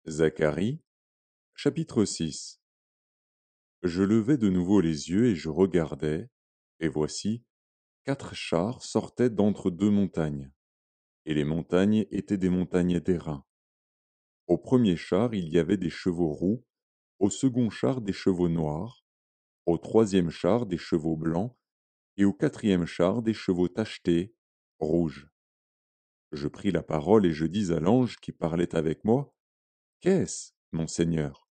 Zacharie, chapitre 6. Je levai de nouveau les yeux et je regardai, et voici, 4 chars sortaient d'entre 2 montagnes, et les montagnes étaient des montagnes d'airain. Au premier char il y avait des chevaux roux, au second char des chevaux noirs, au troisième char des chevaux blancs, et au quatrième char des chevaux tachetés, rouges. Je pris la parole et je dis à l'ange qui parlait avec moi, Qu'est-ce, mon Seigneur?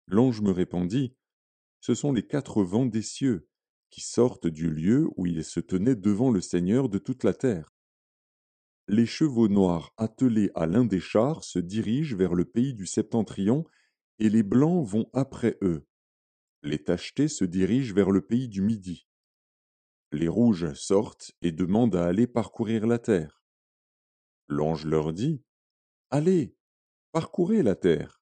L'ange me répondit, Ce sont les 4 vents des cieux, qui sortent du lieu où il se tenait devant le Seigneur de toute la terre. Les chevaux noirs attelés à l'un des chars se dirigent vers le pays du septentrion, et les blancs vont après eux. Les tachetés se dirigent vers le pays du midi. Les rouges sortent et demandent à aller parcourir la terre. L'ange leur dit, Allez, parcourez la terre.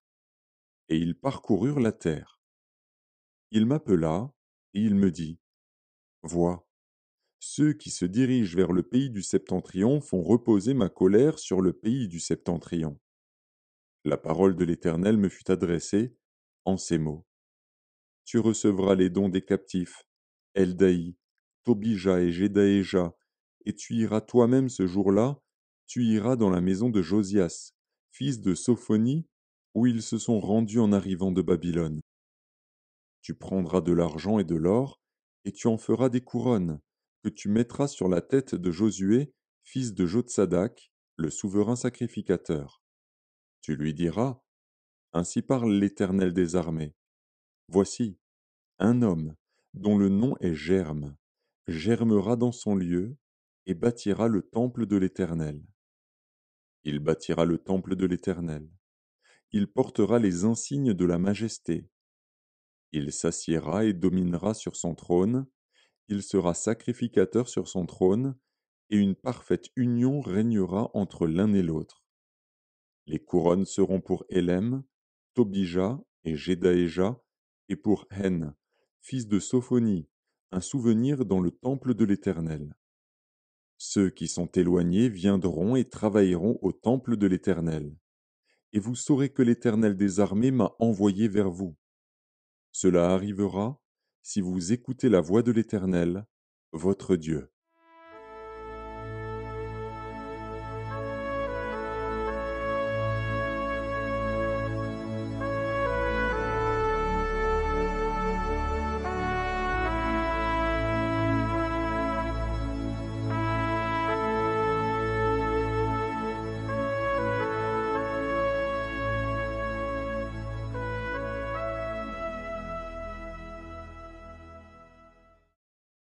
Et ils parcoururent la terre. Il m'appela, et il me dit, Vois, ceux qui se dirigent vers le pays du septentrion font reposer ma colère sur le pays du septentrion. La parole de l'Éternel me fut adressée en ces mots. Tu recevras les dons des captifs, Eldaï, Tobija et Jedaéja, et tu iras toi-même ce jour-là, tu iras dans la maison de Josias, fils de Sophonie, où ils se sont rendus en arrivant de Babylone. Tu prendras de l'argent et de l'or, et tu en feras des couronnes, que tu mettras sur la tête de Josué, fils de Jotsadak, le souverain sacrificateur. Tu lui diras, Ainsi parle l'Éternel des armées. Voici, un homme, dont le nom est Germe, germera dans son lieu, et bâtira le temple de l'Éternel. Il bâtira le temple de l'Éternel. Il portera les insignes de la majesté. Il s'assiera et dominera sur son trône. Il sera sacrificateur sur son trône, et une parfaite union régnera entre l'un et l'autre. Les couronnes seront pour Élem, Tobija et Jedaéja, et pour Hen, fils de Sophonie, un souvenir dans le temple de l'Éternel. Ceux qui sont éloignés viendront et travailleront au temple de l'Éternel. Et vous saurez que l'Éternel des armées m'a envoyé vers vous. Cela arrivera si vous écoutez la voix de l'Éternel, votre Dieu.